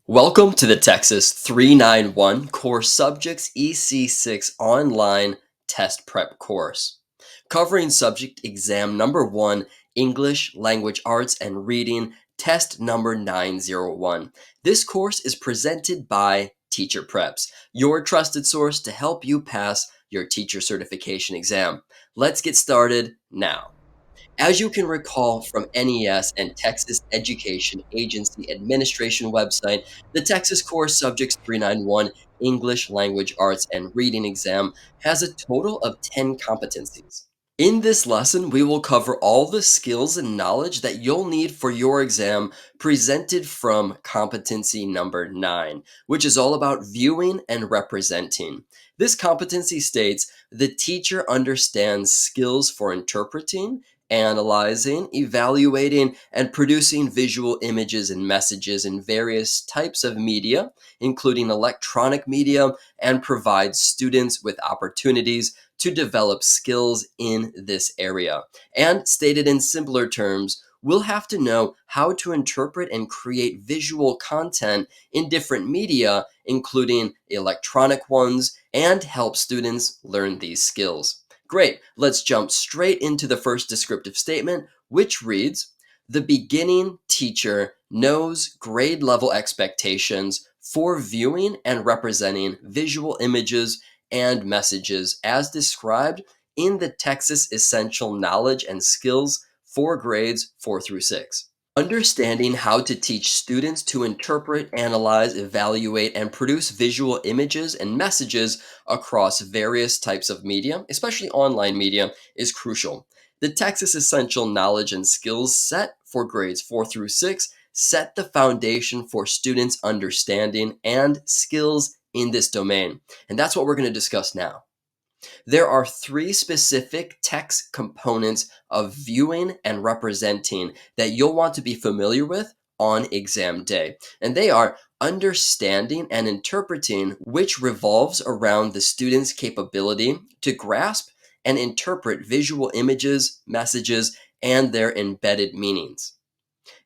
Welcome to the TExES 391 Core Subjects EC-6 Online Test Prep course, covering subject exam number 1, English, Language Arts, and Reading, test number 901. This course is presented by Teacher Preps, your trusted source to help you pass your teacher certification exam. Let's get started now. As you can recall from NES and Texas Education Agency Administration website, the Texas Core Subjects 391 English Language Arts and Reading exam has a total of 10 competencies. In this lesson, we will cover all the skills and knowledge that you'll need for your exam presented from competency number 9, which is all about viewing and representing. This competency states the teacher understands skills for interpreting, analyzing, evaluating, and producing visual images and messages in various types of media, including electronic media, and provides students with opportunities to develop skills in this area. And stated in simpler terms, we'll have to know how to interpret and create visual content in different media, including electronic ones, and help students learn these skills. Great, let's jump straight into the first descriptive statement, which reads, the beginning teacher knows grade level expectations for viewing and representing visual images and messages as described in the TExES Essential Knowledge and Skills for grades 4 through 6. Understanding how to teach students to interpret, analyze, evaluate, and produce visual images and messages across various types of media, especially online media, is crucial. The TExES Essential Knowledge and Skills set for grades 4 through 6 set the foundation for students' understanding and skills in this domain. And that's what we're going to discuss now. There are 3 specific text components of viewing and representing that you'll want to be familiar with on exam day. And they are understanding and interpreting, which revolves around the student's capability to grasp and interpret visual images, messages, and their embedded meanings.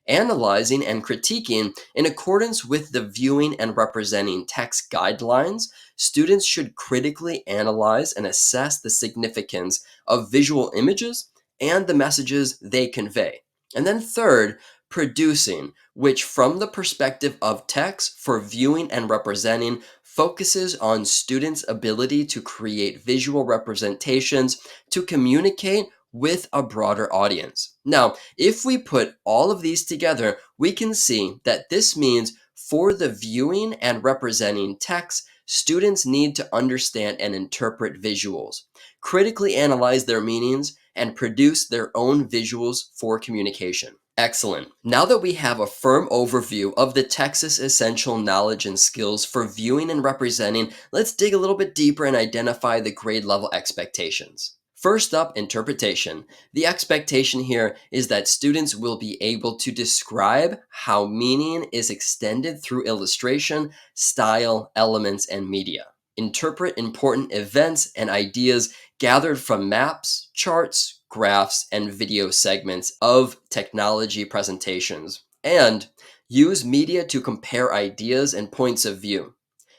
Analyzing and critiquing in accordance with the viewing and representing text guidelines, students should critically analyze and assess the significance of visual images and the messages they convey. And then third, producing, which from the perspective of text for viewing and representing focuses on students' ability to create visual representations to communicate with a broader audience. Now, if we put all of these together, we can see that this means for the viewing and representing text, students need to understand and interpret visuals, critically analyze their meanings, and produce their own visuals for communication. Excellent. Now that we have a firm overview of the TExES Essential Knowledge and Skills for viewing and representing, let's dig a little bit deeper and identify the grade level expectations. First up, interpretation. The expectation here is that students will be able to describe how meaning is extended through illustration, style, elements, and media. Interpret important events and ideas gathered from maps, charts, graphs, and video segments of technology presentations. And use media to compare ideas and points of view.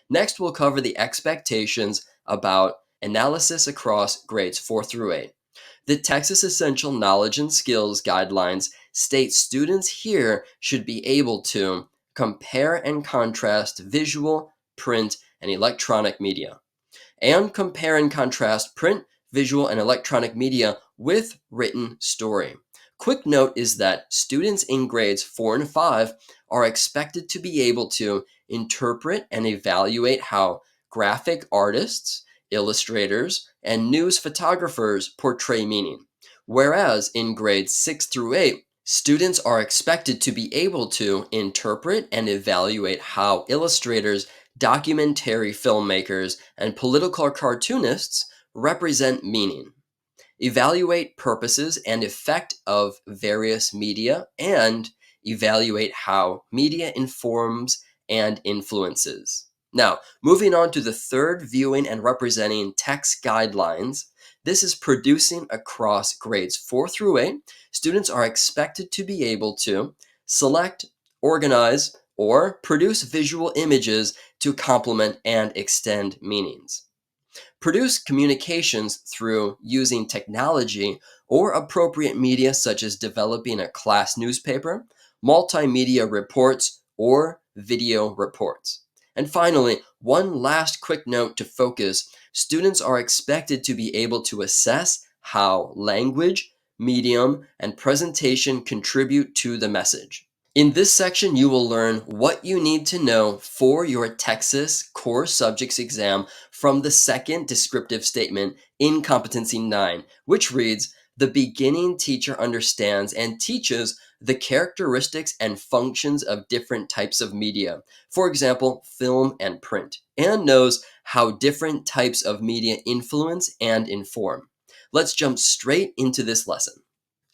Next, we'll cover the expectations about analysis across grades 4 through 8. The TExES Essential Knowledge and Skills Guidelines state students here should be able to compare and contrast visual, print, and electronic media, and compare and contrast print, visual, and electronic media with written story. Quick note is that students in grades 4 and 5 are expected to be able to interpret and evaluate how graphic artists, illustrators, and news photographers portray meaning. Whereas in grades 6 through 8, students are expected to be able to interpret and evaluate how illustrators, documentary filmmakers, and political cartoonists represent meaning, evaluate purposes and effect of various media, and evaluate how media informs and influences. Now, moving on to the third viewing and representing text guidelines. This is producing across grades 4 through 8. Students are expected to be able to select, organize, or produce visual images to complement and extend meanings. Produce communications through using technology or appropriate media such as developing a class newspaper, multimedia reports, or video reports. And finally, one last quick note to focus: students are expected to be able to assess how language, medium, and presentation contribute to the message. In this section, you will learn what you need to know for your TExES core subjects exam from the second descriptive statement in Competency 9, which reads, "The beginning teacher understands and teaches the characteristics and functions of different types of media, for example, film and print, and knows how different types of media influence and inform." Let's jump straight into this lesson.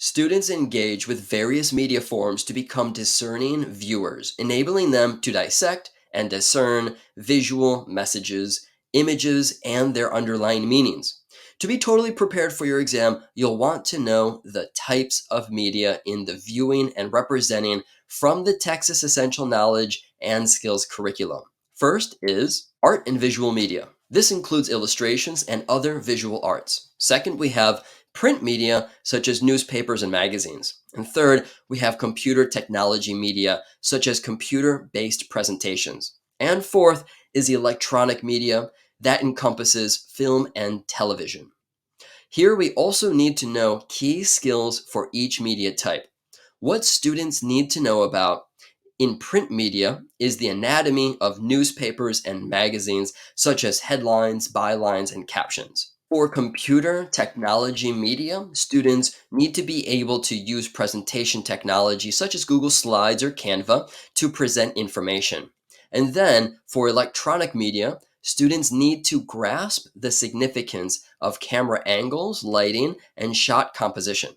Students engage with various media forms to become discerning viewers, enabling them to dissect and discern visual messages, images, and their underlying meanings. To be totally prepared for your exam, you'll want to know the types of media in the viewing and representing from the TExES Essential Knowledge and Skills curriculum. First is art and visual media. This includes illustrations and other visual arts. Second, we have print media such as newspapers and magazines. And third, we have computer technology media such as computer-based presentations. And fourth is the electronic media that encompasses film and television. Here we also need to know key skills for each media type. What students need to know about in print media is the anatomy of newspapers and magazines, such as headlines, bylines, and captions. For computer technology media, students need to be able to use presentation technology such as Google Slides or Canva to present information. And then for electronic media, students need to grasp the significance of camera angles, lighting, and shot composition.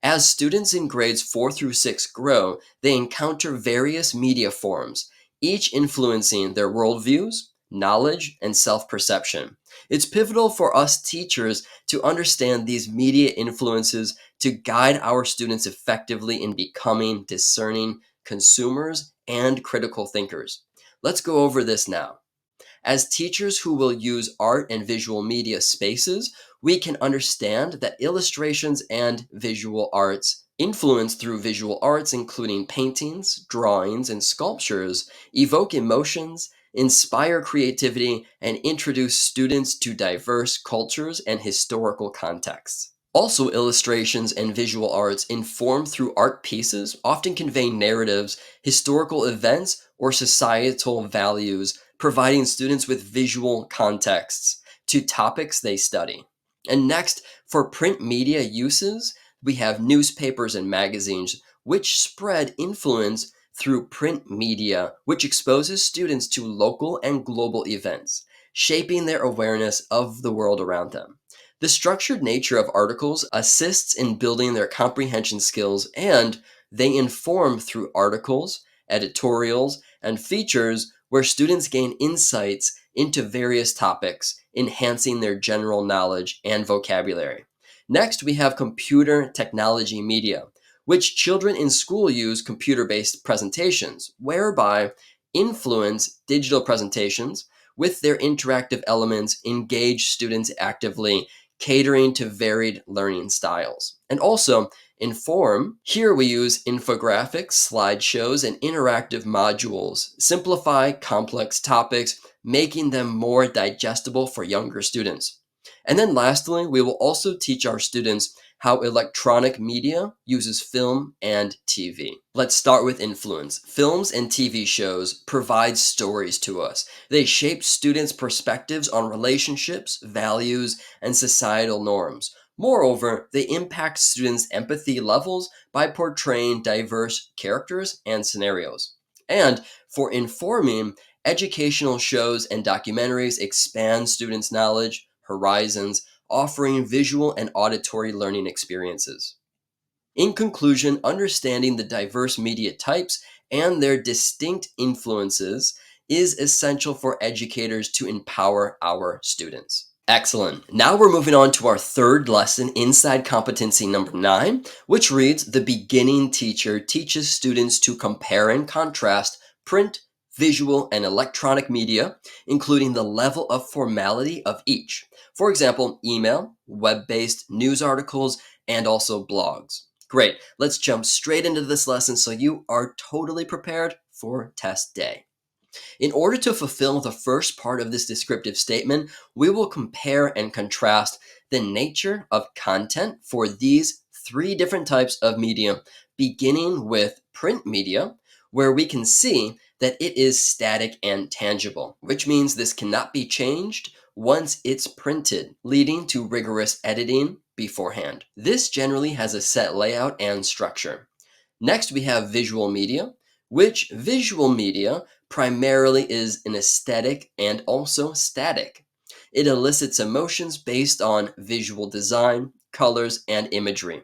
As students in grades 4 through 6 grow, they encounter various media forms, each influencing their worldviews, knowledge, and self-perception. It's pivotal for us teachers to understand these media influences to guide our students effectively in becoming discerning consumers and critical thinkers. Let's go over this now. As teachers who will use art and visual media spaces, we can understand that illustrations and visual arts, influenced through visual arts including paintings, drawings, and sculptures, evoke emotions, inspire creativity, and introduce students to diverse cultures and historical contexts. Also, illustrations and visual arts informed through art pieces often convey narratives, historical events, or societal values, providing students with visual contexts to topics they study. And next, for print media uses, we have newspapers and magazines, which spread influence through print media, which exposes students to local and global events, shaping their awareness of the world around them. The structured nature of articles assists in building their comprehension skills, and they inform through articles, editorials, and features where students gain insights into various topics, enhancing their general knowledge and vocabulary. Next, we have computer technology media, which children in school use computer-based presentations, whereby influence digital presentations with their interactive elements, engage students actively, catering to varied learning styles. And also, inform, here we use infographics, slideshows, and interactive modules, simplify complex topics, making them more digestible for younger students. And then lastly, we will also teach our students how electronic media uses film and TV. Let's start with influence. Films and TV shows provide stories to us. They shape students' perspectives on relationships, values, and societal norms. Moreover, they impact students' empathy levels by portraying diverse characters and scenarios. And for informing, educational shows and documentaries expand students' knowledge, horizons, offering visual and auditory learning experiences. In conclusion, understanding the diverse media types and their distinct influences is essential for educators to empower our students. Excellent. Now we're moving on to our third lesson inside competency number 9, which reads, "The beginning teacher teaches students to compare and contrast print, visual, and electronic media, including the level of formality of each. For example, email, web-based news articles, and also blogs. Great, let's jump straight into this lesson so you are totally prepared for test day. In order to fulfill the first part of this descriptive statement, we will compare and contrast the nature of content for these three different types of media, beginning with print media, where we can see that it is static and tangible, which means this cannot be changed once it's printed, leading to rigorous editing beforehand. This generally has a set layout and structure. Next, we have visual media, which visual media primarily is an aesthetic and also static. It elicits emotions based on visual design, colors, and imagery.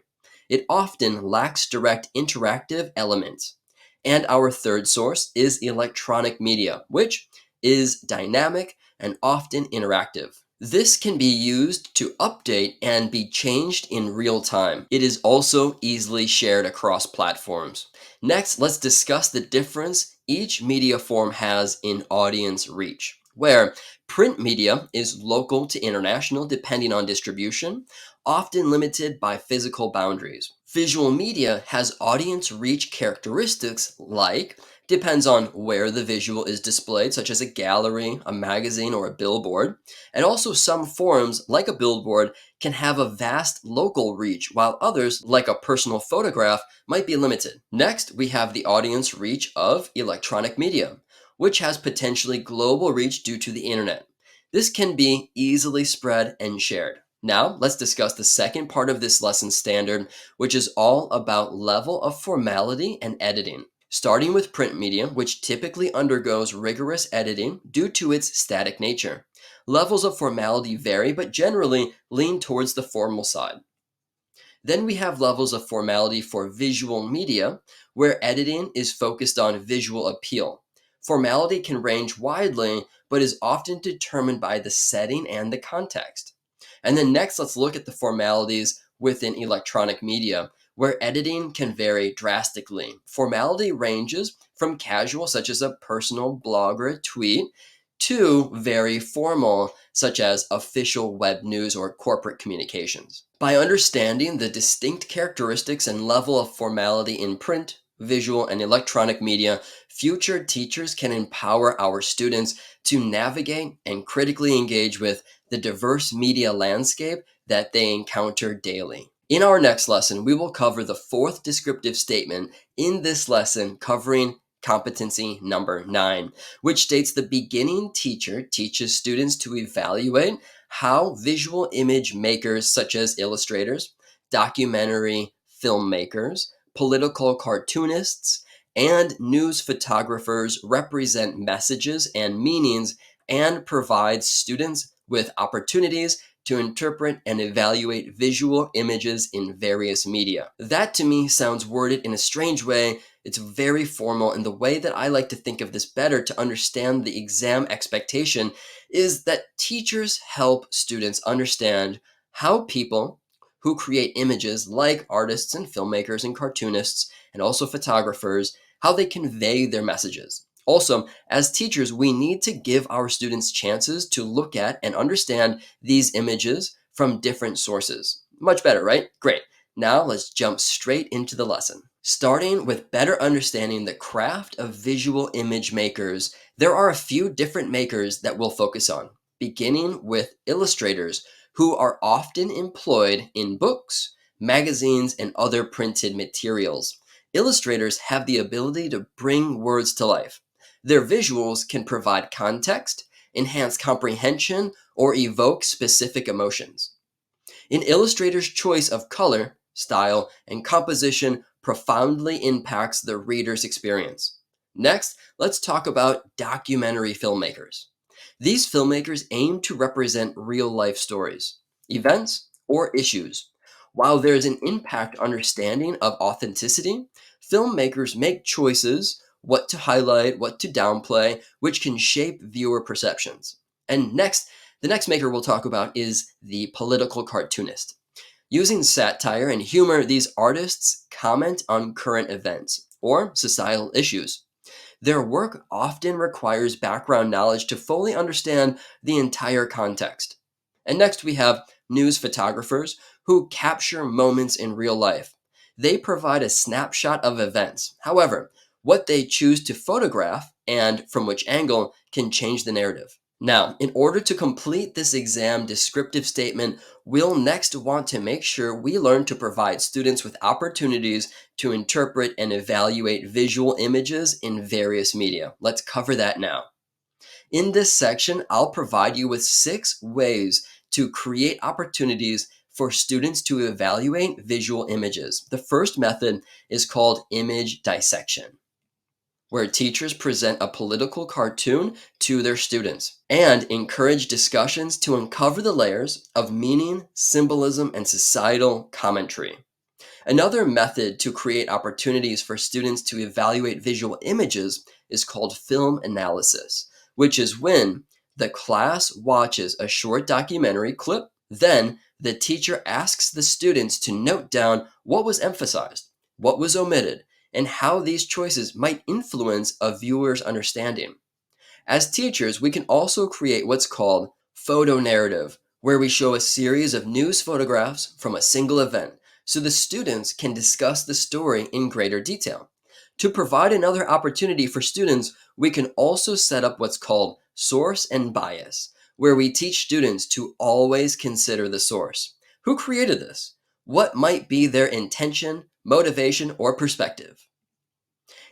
It often lacks direct interactive elements. And our third source is electronic media, which is dynamic and often interactive. This can be used to update and be changed in real time. It is also easily shared across platforms. Next, let's discuss the difference each media form has in audience reach, where print media is local to international depending on distribution, often limited by physical boundaries. Visual media has audience reach characteristics like depends on where the visual is displayed, such as a gallery, a magazine, or a billboard. And also some forms, like a billboard, can have a vast local reach, while others, like a personal photograph, might be limited. Next, we have the audience reach of electronic media, which has potentially global reach due to the internet. This can be easily spread and shared. Now, let's discuss the second part of this lesson standard, which is all about level of formality and editing. Starting with print media, which typically undergoes rigorous editing due to its static nature. Levels of formality vary, but generally lean towards the formal side. Then we have levels of formality for visual media, where editing is focused on visual appeal. Formality can range widely, but is often determined by the setting and the context. And then next, let's look at the formalities within electronic media, where editing can vary drastically. Formality ranges from casual, such as a personal blog or a tweet, to very formal, such as official web news or corporate communications. By understanding the distinct characteristics and level of formality in print, visual, and electronic media, future teachers can empower our students to navigate and critically engage with the diverse media landscape that they encounter daily. In our next lesson, we will cover the fourth descriptive statement in this lesson, covering competency number 9, which states the beginning teacher teaches students to evaluate how visual image makers such as illustrators, documentary filmmakers, political cartoonists, and news photographers represent messages and meanings and provide students with opportunities to interpret and evaluate visual images in various media. That to me sounds worded in a strange way. It's very formal, and the way that I like to think of this better to understand the exam expectation is that teachers help students understand how people who create images, like artists and filmmakers and cartoonists and also photographers, how they convey their messages. Also, as teachers, we need to give our students chances to look at and understand these images from different sources. Much better, right? Great. Now let's jump straight into the lesson. Starting with better understanding the craft of visual image makers, there are a few different makers that we'll focus on, beginning with illustrators, who are often employed in books, magazines, and other printed materials. Illustrators have the ability to bring words to life. Their visuals can provide context, enhance comprehension, or evoke specific emotions. An illustrator's choice of color, style, and composition profoundly impacts the reader's experience. Next, let's talk about documentary filmmakers. These filmmakers aim to represent real-life stories, events, or issues. While there is an impact understanding of authenticity, filmmakers make choices what to highlight, what to downplay, which can shape viewer perceptions. And next, the next maker we'll talk about is the political cartoonist. Using satire and humor, these artists comment on current events or societal issues. Their work often requires background knowledge to fully understand the entire context. And next, we have news photographers who capture moments in real life. They provide a snapshot of events. However, what they choose to photograph and from which angle can change the narrative. Now, in order to complete this exam descriptive statement, we'll next want to make sure we learn to provide students with opportunities to interpret and evaluate visual images in various media. Let's cover that now. In this section, I'll provide you with 6 ways to create opportunities for students to evaluate visual images. The first method is called image dissection, where teachers present a political cartoon to their students and encourage discussions to uncover the layers of meaning, symbolism, and societal commentary. Another method to create opportunities for students to evaluate visual images is called film analysis, which is when the class watches a short documentary clip, then the teacher asks the students to note down what was emphasized, what was omitted, and how these choices might influence a viewer's understanding. As teachers, we can also create what's called photo narrative, where we show a series of news photographs from a single event so the students can discuss the story in greater detail. To provide another opportunity for students, we can also set up what's called source and bias, where we teach students to always consider the source. Who created this? What might be their intention, motivation, or perspective?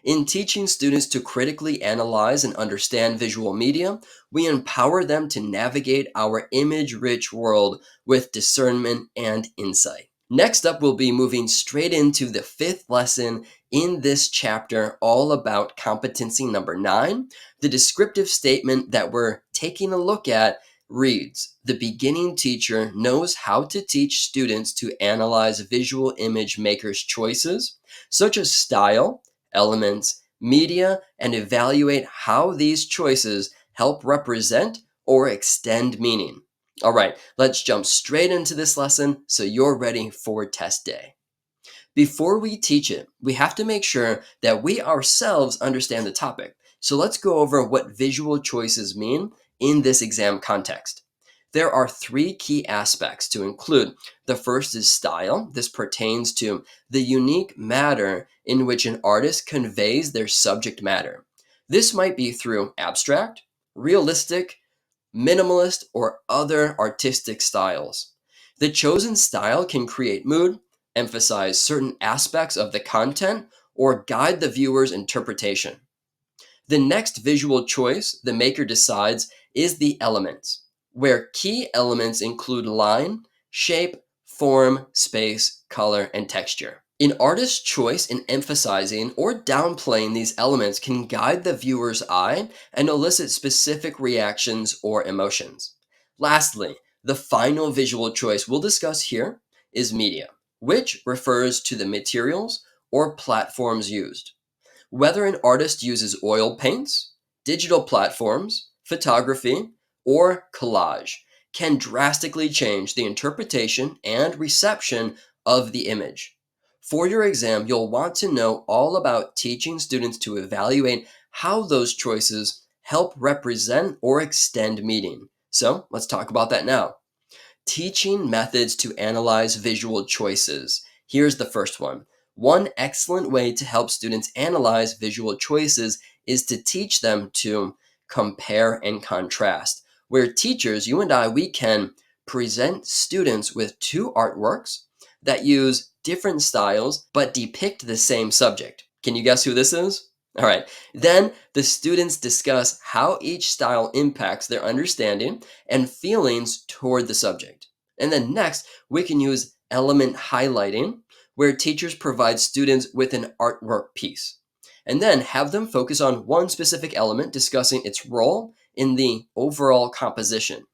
In teaching students to critically analyze and understand visual media, we empower them to navigate our image-rich world with discernment and insight. Next up, we'll be moving straight into the 5th lesson in this chapter, all about competency number 9. The descriptive statement that we're taking a look at reads, "The beginning teacher knows how to teach students to analyze visual image makers' choices, such as style, elements, media, and evaluate how these choices help represent or extend meaning." All right, let's jump straight into this lesson so you're ready for test day. Before we teach it, we have to make sure that we ourselves understand the topic. So let's go over what visual choices mean in this exam context. There are 3 key aspects to include. The first is style. This pertains to the unique manner in which an artist conveys their subject matter. This might be through abstract, realistic, minimalist, or other artistic styles. The chosen style can create mood, emphasize certain aspects of the content, or guide the viewer's interpretation. The next visual choice the maker decides is the elements, where key elements include line, shape, form, space, color, and texture. An artist's choice in emphasizing or downplaying these elements can guide the viewer's eye and elicit specific reactions or emotions. Lastly, the final visual choice we'll discuss here is media, which refers to the materials or platforms used. Whether an artist uses oil paints, digital platforms, photography, or collage can drastically change the interpretation and reception of the image. For your exam, you'll want to know all about teaching students to evaluate how those choices help represent or extend meaning. So let's talk about that now. Teaching methods to analyze visual choices. Here's the first one. One excellent way to help students analyze visual choices is to teach them to compare and contrast. Where teachers, you and I, we can present students with 2 artworks that use different styles but depict the same subject. Can you guess who this is? All right. Then the students discuss how each style impacts their understanding and feelings toward the subject. And then next, we can use element highlighting, where teachers provide students with an artwork piece, and then have them focus on one specific element, discussing its role in the overall composition.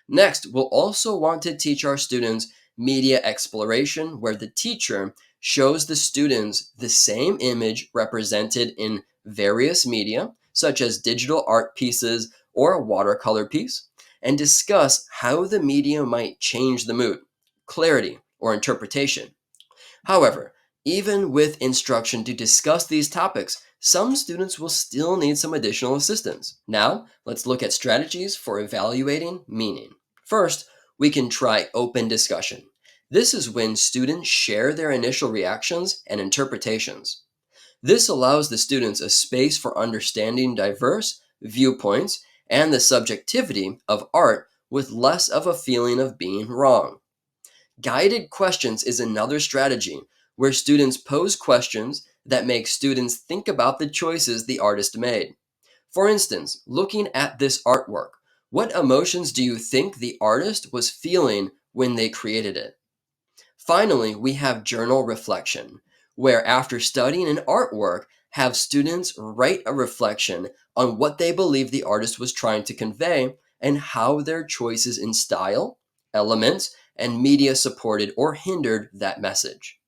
Next, we'll also want to teach our students media exploration, where the teacher shows the students the same image represented in various media, such as digital art pieces or a watercolor piece, and discuss how the media might change the mood, clarity, or interpretation. However, even with instruction to discuss these topics, some students will still need some additional assistance. Now, let's look at strategies for evaluating meaning. First, we can try open discussion. This is when students share their initial reactions and interpretations. This allows the students a space for understanding diverse viewpoints and the subjectivity of art with less of a feeling of being wrong. Guided questions is another strategy where students pose questions that make students think about the choices the artist made. For instance, looking at this artwork, what emotions do you think the artist was feeling when they created it? Finally, we have journal reflection, where after studying an artwork, have students write a reflection on what they believe the artist was trying to convey and how their choices in style, elements, and media supported or hindered that message.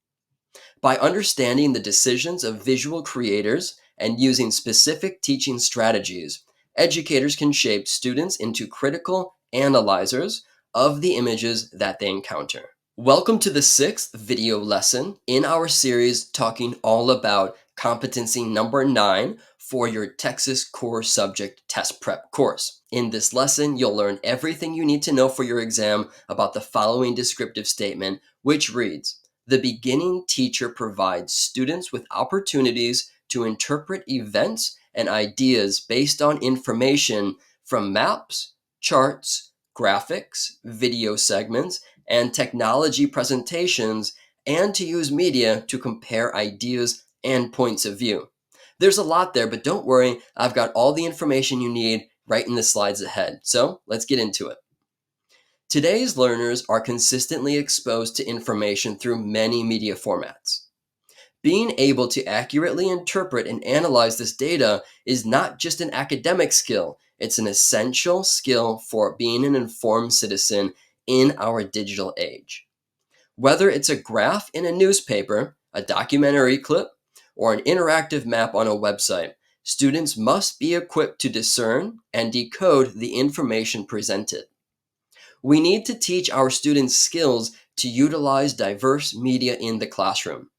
By understanding the decisions of visual creators and using specific teaching strategies, educators can shape students into critical analyzers of the images that they encounter. Welcome to the 6th video lesson in our series talking all about competency number 9 for your TExES core subject test prep course. In this lesson, you'll learn everything you need to know for your exam about the following descriptive statement, which reads, "The beginning teacher provides students with opportunities to interpret events and ideas based on information from maps, charts, graphics, video segments, and technology presentations, and to use media to compare ideas and points of view." There's a lot there, but don't worry, I've got all the information you need right in the slides ahead. So let's get into it. Today's learners are consistently exposed to information through many media formats. Being able to accurately interpret and analyze this data is not just an academic skill, it's an essential skill for being an informed citizen in our digital age. Whether it's a graph in a newspaper, a documentary clip, or an interactive map on a website, students must be equipped to discern and decode the information presented. We need to teach our students skills to utilize diverse media in the classroom.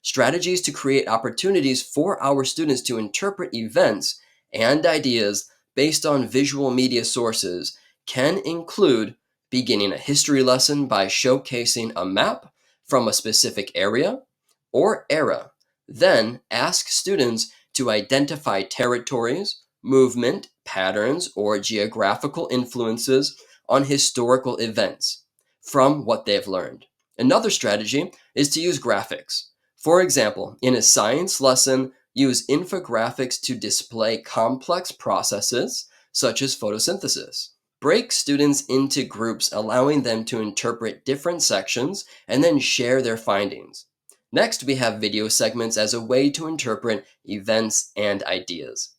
Strategies to create opportunities for our students to interpret events and ideas based on visual media sources can include beginning a history lesson by showcasing a map from a specific area or era. Then ask students to identify territories, movement, patterns, or geographical influences on historical events from what they've learned. Another strategy is to use graphics. For example, in a science lesson, use infographics to display complex processes such as photosynthesis. Break students into groups, allowing them to interpret different sections and then share their findings. Next, we have video segments as a way to interpret events and ideas.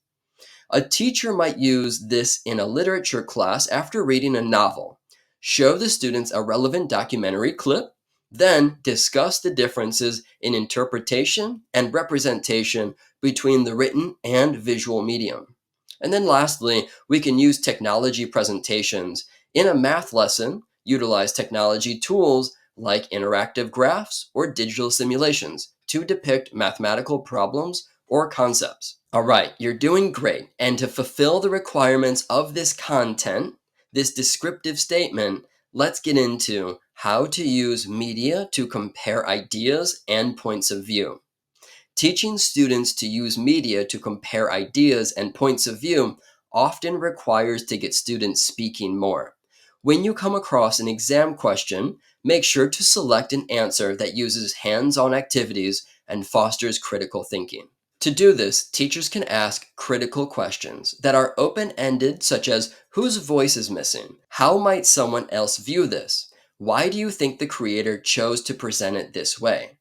A teacher might use this in a literature class after reading a novel. Show the students a relevant documentary clip, then discuss the differences in interpretation and representation between the written and visual medium. And then lastly, we can use technology presentations. In a math lesson, utilize technology tools like interactive graphs or digital simulations to depict mathematical problems or concepts. All right, you're doing great. And to fulfill the requirements of this content, this descriptive statement, let's get into how to use media to compare ideas and points of view. Teaching students to use media to compare ideas and points of view often requires to get students speaking more. When you come across an exam question, make sure to select an answer that uses hands-on activities and fosters critical thinking. To do this, teachers can ask critical questions that are open-ended, such as, whose voice is missing? How might someone else view this? Why do you think the creator chose to present it this way?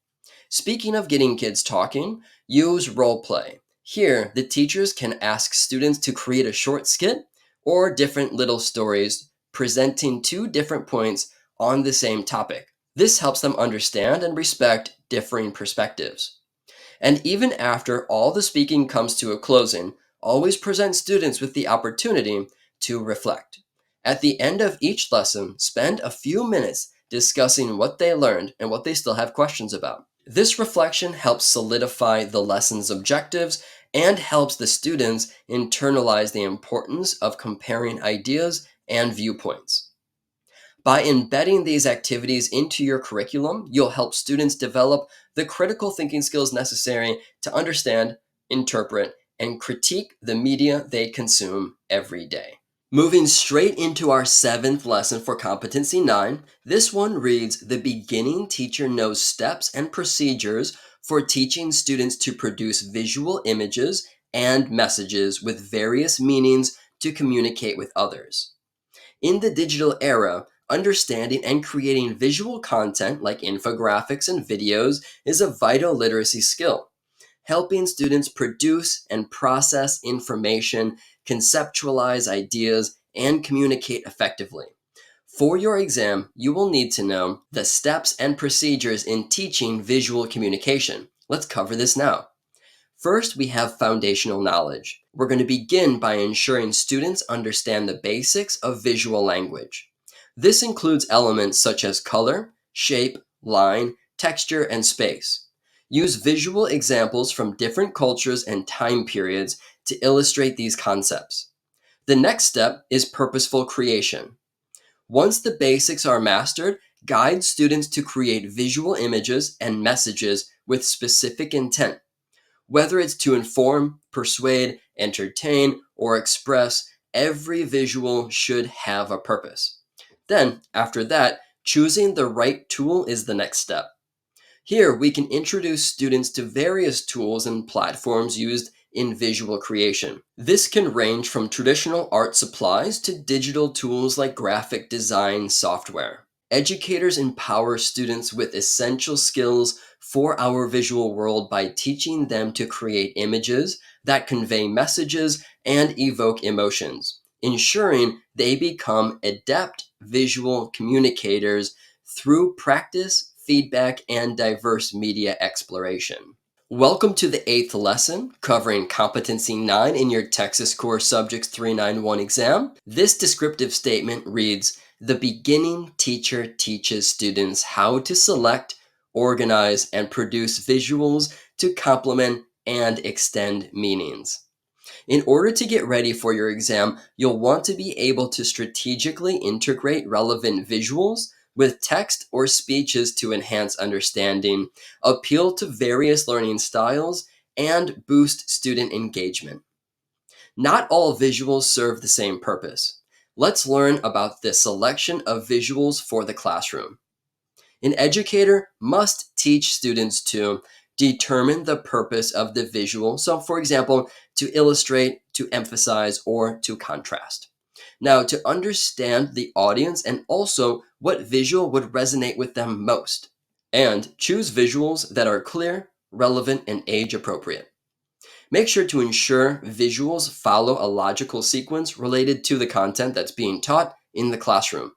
Speaking of getting kids talking, use role play. Here, the teachers can ask students to create a short skit or different little stories presenting two different points on the same topic. This helps them understand and respect differing perspectives. And even after all the speaking comes to a closing, always present students with the opportunity to reflect. At the end of each lesson, spend a few minutes discussing what they learned and what they still have questions about. This reflection helps solidify the lesson's objectives and helps the students internalize the importance of comparing ideas and viewpoints. By embedding these activities into your curriculum, you'll help students develop the critical thinking skills necessary to understand, interpret, and critique the media they consume every day. Moving straight into our 7th lesson for Competency 9, this one reads, "The beginning teacher knows steps and procedures for teaching students to produce visual images and messages with various meanings to communicate with others." In the digital era, understanding and creating visual content like infographics and videos is a vital literacy skill, helping students produce and process information, conceptualize ideas, and communicate effectively. For your exam, you will need to know the steps and procedures in teaching visual communication. Let's cover this now. First, we have foundational knowledge. We're going to begin by ensuring students understand the basics of visual language. This includes elements such as color, shape, line, texture, and space. Use visual examples from different cultures and time periods to illustrate these concepts. The next step is purposeful creation. Once the basics are mastered, guide students to create visual images and messages with specific intent. Whether it's to inform, persuade, entertain, or express, every visual should have a purpose. Then, after that, choosing the right tool is the next step. Here, we can introduce students to various tools and platforms used in visual creation. This can range from traditional art supplies to digital tools like graphic design software. Educators empower students with essential skills for our visual world by teaching them to create images that convey messages and evoke emotions, ensuring they become adept visual communicators through practice, feedback, and diverse media exploration. Welcome to the 8th lesson, covering Competency 9 in your TExES Core Subjects 391 exam. This descriptive statement reads, "The beginning teacher teaches students how to select, organize, and produce visuals to complement and extend meanings." In order to get ready for your exam, you'll want to be able to strategically integrate relevant visuals with text or speeches to enhance understanding, appeal to various learning styles, and boost student engagement. Not all visuals serve the same purpose. Let's learn about the selection of visuals for the classroom. An educator must teach students to determine the purpose of the visual. So, for example, to illustrate, to emphasize, or to contrast. Now, to understand the audience and also what visual would resonate with them most. And choose visuals that are clear, relevant, and age appropriate. Make sure to ensure visuals follow a logical sequence related to the content that's being taught in the classroom.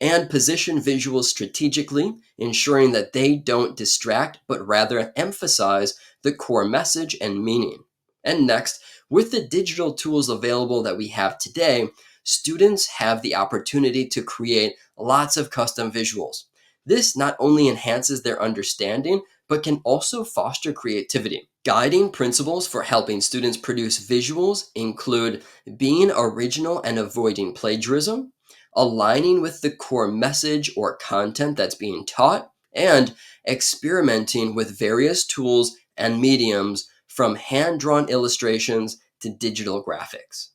And position visuals strategically, ensuring that they don't distract but rather emphasize the core message and meaning. And next, with the digital tools available that we have today, students have the opportunity to create lots of custom visuals. This not only enhances their understanding, but can also foster creativity. Guiding principles for helping students produce visuals include being original and avoiding plagiarism, aligning with the core message or content that's being taught, and experimenting with various tools and mediums from hand-drawn illustrations to digital graphics.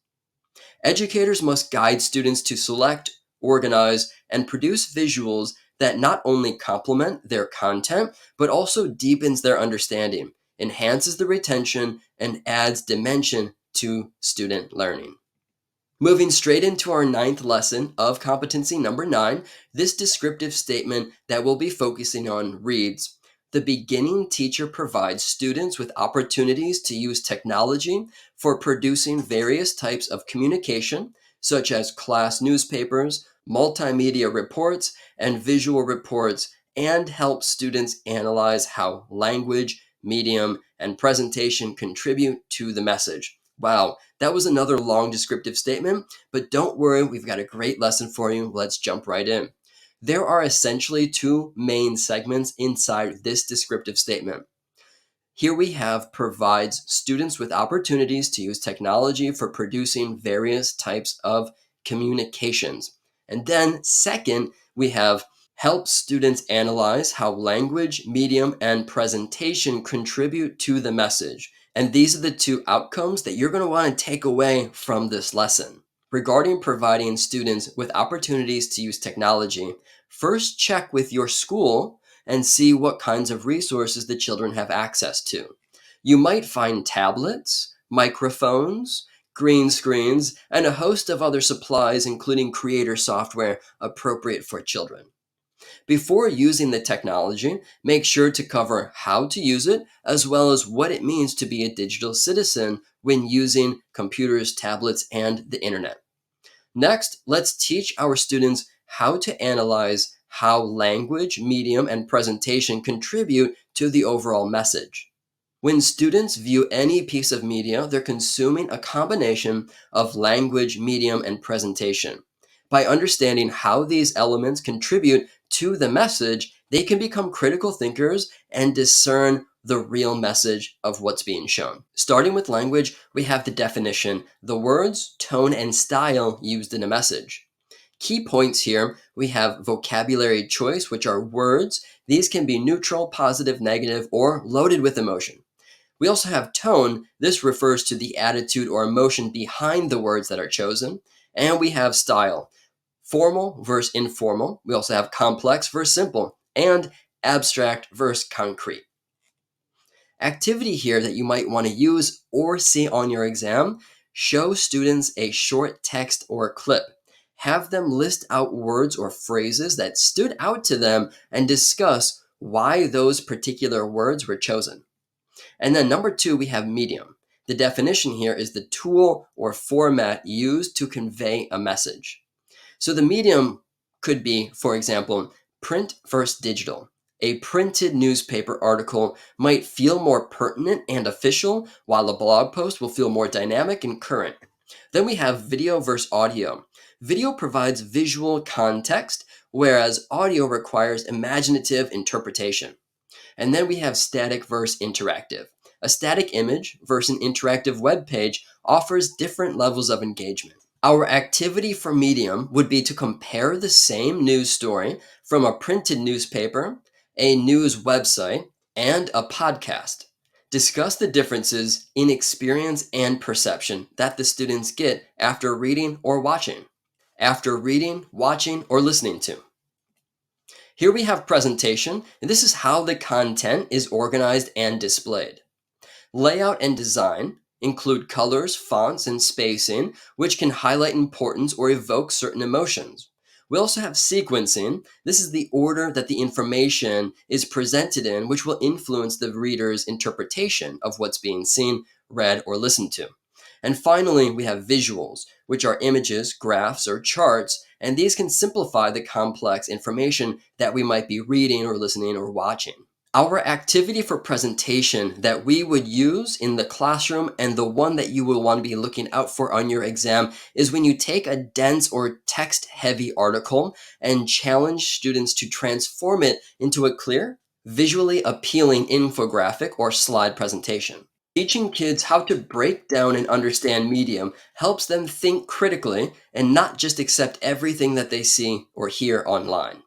Educators must guide students to select, organize, and produce visuals that not only complement their content, but also deepens their understanding, enhances the retention, and adds dimension to student learning. Moving straight into our 9th lesson of competency number 9, this descriptive statement that we'll be focusing on reads, "The beginning teacher provides students with opportunities to use technology for producing various types of communication, such as class newspapers, multimedia reports, and visual reports, and help students analyze how language, medium, and presentation contribute to the message." Wow, that was another long descriptive statement, but don't worry, we've got a great lesson for you. Let's jump right in. There are essentially two main segments inside this descriptive statement. Here we have provides students with opportunities to use technology for producing various types of communications. And then second, we have help students analyze how language, medium, and presentation contribute to the message. And these are the two outcomes that you're going to want to take away from this lesson. Regarding providing students with opportunities to use technology, first check with your school and see what kinds of resources the children have access to. You might find tablets, microphones, green screens, and a host of other supplies, including creator software appropriate for children. Before using the technology, make sure to cover how to use it, as well as what it means to be a digital citizen when using computers, tablets, and the internet. Next, let's teach our students how to analyze how language, medium, and presentation contribute to the overall message. When students view any piece of media, they're consuming a combination of language, medium, and presentation. By understanding how these elements contribute to the message, they can become critical thinkers and discern the real message of what's being shown. Starting with language, we have the definition, the words, tone, and style used in a message. Key points here, we have vocabulary choice, which are words. These can be neutral, positive, negative, or loaded with emotion. We also have tone. This refers to the attitude or emotion behind the words that are chosen. And we have style, formal versus informal. We also have complex versus simple, and abstract versus concrete. Activity here that you might want to use or see on your exam, show students a short text or a clip. Have them list out words or phrases that stood out to them and discuss why those particular words were chosen. And then number 2, we have medium. The definition here is the tool or format used to convey a message. So the medium could be, for example, print versus digital. A printed newspaper article might feel more pertinent and official, while a blog post will feel more dynamic and current. Then we have video versus audio. Video provides visual context, whereas audio requires imaginative interpretation. And then we have static versus interactive. A static image versus an interactive web page offers different levels of engagement. Our activity for medium would be to compare the same news story from a printed newspaper, a news website, and a podcast. Discuss the differences in experience and perception that the students get after reading or watching, or listening to. Here we have presentation, and this is how the content is organized and displayed. Layout and design include colors, fonts, and spacing, which can highlight importance or evoke certain emotions. We also have sequencing. This is the order that the information is presented in, which will influence the reader's interpretation of what's being seen, read, or listened to. And finally, we have visuals, which are images, graphs, or charts, and these can simplify the complex information that we might be reading or listening or watching. Our activity for presentation that we would use in the classroom, and the one that you will want to be looking out for on your exam, is when you take a dense or text-heavy article and challenge students to transform it into a clear, visually appealing infographic or slide presentation. Teaching kids how to break down and understand medium helps them think critically and not just accept everything that they see or hear online.